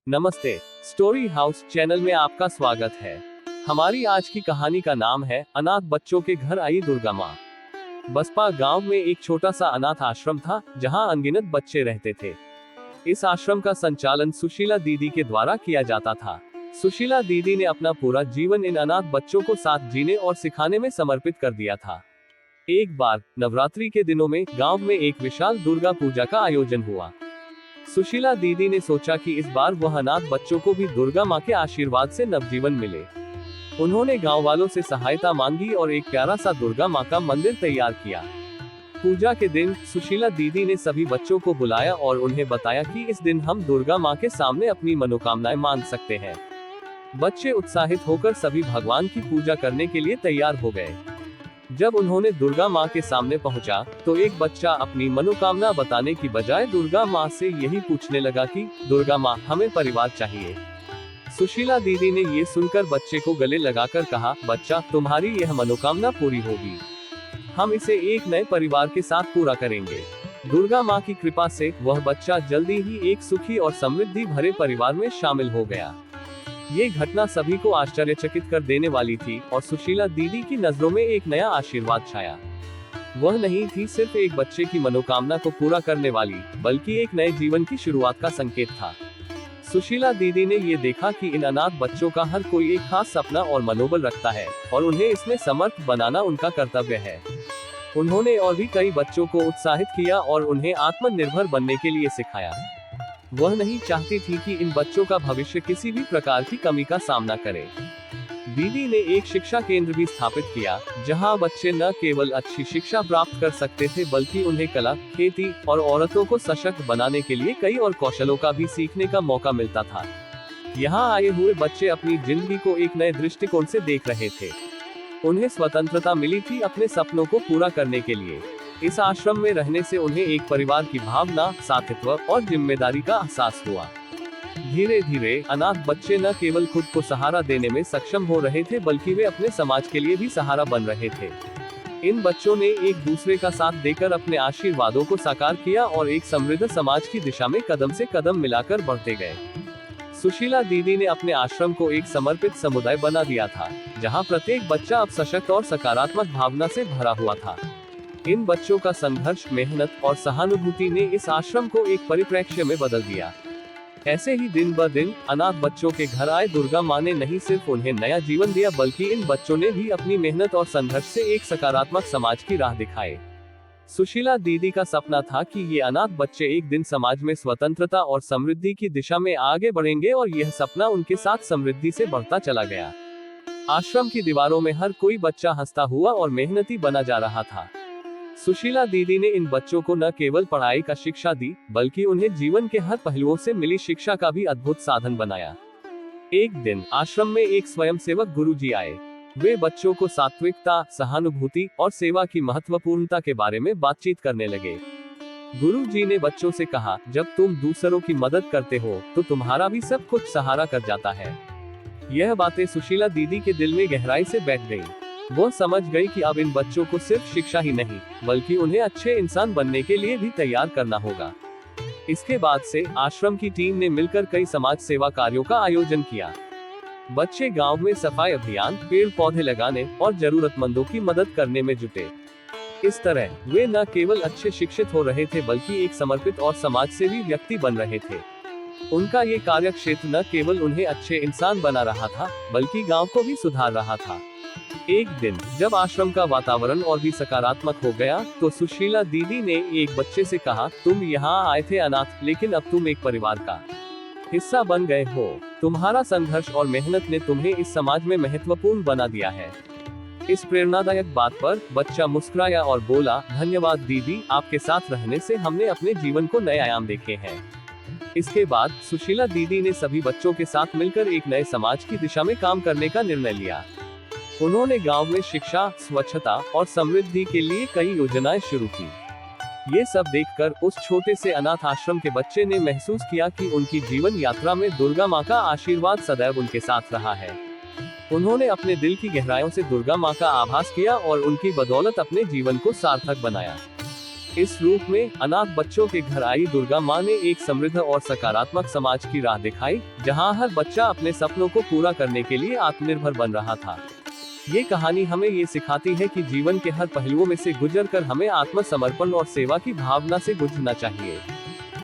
नमस्ते। Story house channel में आपका स्वागत है। हमारी आज की कहानी का नाम है अनाथ बच्चों के घर आई दुर्गा माँ। बसपा गांव में एक छोटा सा अनाथ आश्रम था जहां अनगिनत बच्चे रहते थे। इस आश्रम का संचालन सुशीला दीदी के द्वारा किया जाता था। सुशीला दीदी ने अपना पूरा जीवन इन अनाथ बच्चों को साथ जीने और सिखाने में समर्पित कर दिया था। एक बार नवरात्रि के दिनों में गांव में एक विशाल दुर्गा पूजा का आयोजन हुआ। सुशीला दीदी ने सोचा कि इस बार वह अनाथ बच्चों को भी दुर्गा माँ के आशीर्वाद से नवजीवन मिले। उन्होंने गांव वालों से सहायता मांगी और एक प्यारा सा दुर्गा माँ का मंदिर तैयार किया। पूजा के दिन सुशीला दीदी ने सभी बच्चों को बुलाया और उन्हें बताया कि इस दिन हम दुर्गा माँ के सामने अपनी मनोकामनाएं मांग सकते हैं। बच्चे उत्साहित होकर सभी भगवान की पूजा करने के लिए तैयार हो गए। जब उन्होंने दुर्गा माँ के सामने पहुंचा, तो एक बच्चा अपनी मनोकामना बताने की बजाय दुर्गा माँ से यही पूछने लगा कि दुर्गा माँ, हमें परिवार चाहिए। सुशीला दीदी ने ये सुनकर बच्चे को गले लगाकर कहा, बच्चा, तुम्हारी यह मनोकामना पूरी होगी। हम इसे एक नए परिवार के साथ पूरा करेंगे। दुर्गा माँ की कृपा से वह बच्चा जल्दी ही एक सुखी और समृद्धि भरे परिवार में शामिल हो गया। ये घटना सभी को आश्चर्यचकित कर देने वाली थी और सुशीला दीदी की नजरों में एक नया आशीर्वाद छाया। वह नहीं थी सिर्फ एक बच्चे की मनोकामना को पूरा करने वाली, बल्कि एक नए जीवन की शुरुआत का संकेत था। सुशीला दीदी ने ये देखा कि इन अनाथ बच्चों का हर कोई एक खास सपना और मनोबल रखता है और उन्हें इसमें समर्थ बनाना उनका कर्तव्य है। उन्होंने और भी कई बच्चों को उत्साहित किया और उन्हें आत्मनिर्भर बनने के लिए सिखाया। वह नहीं चाहती थी कि इन बच्चों का भविष्य किसी भी प्रकार की कमी का सामना करे। दीदी ने एक शिक्षा केंद्र भी स्थापित किया, जहां बच्चे न केवल अच्छी शिक्षा प्राप्त कर सकते थे, बल्कि उन्हें कला, खेती और औरतों को सशक्त बनाने के लिए कई और कौशलों का भी सीखने का मौका मिलता था। यहाँ आए हुए बच्चे अपनी जिंदगी को एक नए दृष्टिकोण से देख रहे थे। उन्हें स्वतंत्रता मिली थी अपने सपनों को पूरा करने के लिए। इस आश्रम में रहने से उन्हें एक परिवार की भावना, साथित्व और जिम्मेदारी का एहसास हुआ। धीरे धीरे अनाथ बच्चे न केवल खुद को सहारा देने में सक्षम हो रहे थे, बल्कि वे अपने समाज के लिए भी सहारा बन रहे थे। इन बच्चों ने एक दूसरे का साथ देकर अपने आशीर्वादों को साकार किया और एक समृद्ध समाज की दिशा में कदम से कदम मिलाकर बढ़ते गए। सुशीला दीदी ने अपने आश्रम को एक समर्पित समुदाय बना दिया था, जहाँ प्रत्येक बच्चा अब सशक्त और सकारात्मक भावना से भरा हुआ था। इन बच्चों का संघर्ष, मेहनत और सहानुभूति ने इस आश्रम को एक परिप्रेक्ष्य में बदल दिया। ऐसे ही दिन ब दिन अनाथ बच्चों के घर आए दुर्गा माँ ने नहीं सिर्फ उन्हें नया जीवन दिया, बल्कि इन बच्चों ने भी अपनी मेहनत और संघर्ष से एक सकारात्मक समाज की राह दिखाई। सुशीला दीदी का सपना था कि ये अनाथ बच्चे एक दिन समाज में स्वतंत्रता और समृद्धि की दिशा में आगे बढ़ेंगे, और यह सपना उनके साथ समृद्धि से बढ़ता चला गया। आश्रम की दीवारों में हर कोई बच्चा हंसता हुआ और मेहनती बना जा रहा था। सुशीला दीदी ने इन बच्चों को न केवल पढ़ाई का शिक्षा दी, बल्कि उन्हें जीवन के हर पहलुओं से मिली शिक्षा का भी अद्भुत साधन बनाया। एक दिन आश्रम में एक स्वयंसेवक गुरुजी आए। वे बच्चों को सात्विकता, सहानुभूति और सेवा की महत्वपूर्णता के बारे में बातचीत करने लगे। गुरुजी ने बच्चों से कहा, जब तुम दूसरों की मदद करते हो, तो तुम्हारा भी सब कुछ सहारा कर जाता है। यह बातें सुशीला दीदी के दिल में गहराई से बैठ गईं। वो समझ गई कि अब इन बच्चों को सिर्फ शिक्षा ही नहीं, बल्कि उन्हें अच्छे इंसान बनने के लिए भी तैयार करना होगा। इसके बाद से आश्रम की टीम ने मिलकर कई समाज सेवा कार्यों का आयोजन किया। बच्चे गांव में सफाई अभियान, पेड़ पौधे लगाने और जरूरतमंदों की मदद करने में जुटे। इस तरह वे न केवल अच्छे शिक्षित हो रहे थे, बल्कि एक समर्पित और समाज सेवी व्यक्ति बन रहे थे। उनका ये कार्य क्षेत्र न केवल उन्हें अच्छे इंसान बना रहा था, बल्कि गांव को भी सुधार रहा था। एक दिन जब आश्रम का वातावरण और भी सकारात्मक हो गया, तो सुशीला दीदी ने एक बच्चे से कहा, तुम यहाँ आए थे अनाथ, लेकिन अब तुम एक परिवार का हिस्सा बन गए हो। तुम्हारा संघर्ष और मेहनत ने तुम्हें इस समाज में महत्वपूर्ण बना दिया है। इस प्रेरणादायक बात पर बच्चा मुस्कुराया और बोला, धन्यवाद दीदी, आपके साथ रहने से हमने अपने जीवन को नए आयाम देखे हैं। इसके बाद सुशीला दीदी ने सभी बच्चों के साथ मिलकर एक नए समाज की दिशा में काम करने का निर्णय लिया। उन्होंने गांव में शिक्षा, स्वच्छता और समृद्धि के लिए कई योजनाएं शुरू की। ये सब देखकर उस छोटे से अनाथ आश्रम के बच्चे ने महसूस किया कि उनकी जीवन यात्रा में दुर्गा माँ का आशीर्वाद सदैव उनके साथ रहा है। उन्होंने अपने दिल की गहराइयों से दुर्गा माँ का आभास किया और उनकी बदौलत अपने जीवन को सार्थक बनाया। इस रूप में अनाथ बच्चों के घर आई दुर्गा माँ ने एक समृद्ध और सकारात्मक समाज की राह दिखाई, जहाँ हर बच्चा अपने सपनों को पूरा करने के लिए आत्मनिर्भर बन रहा था। ये कहानी हमें ये सिखाती है कि जीवन के हर पहलुओं में से गुजरकर हमें आत्मसमर्पण और सेवा की भावना से गुजरना चाहिए।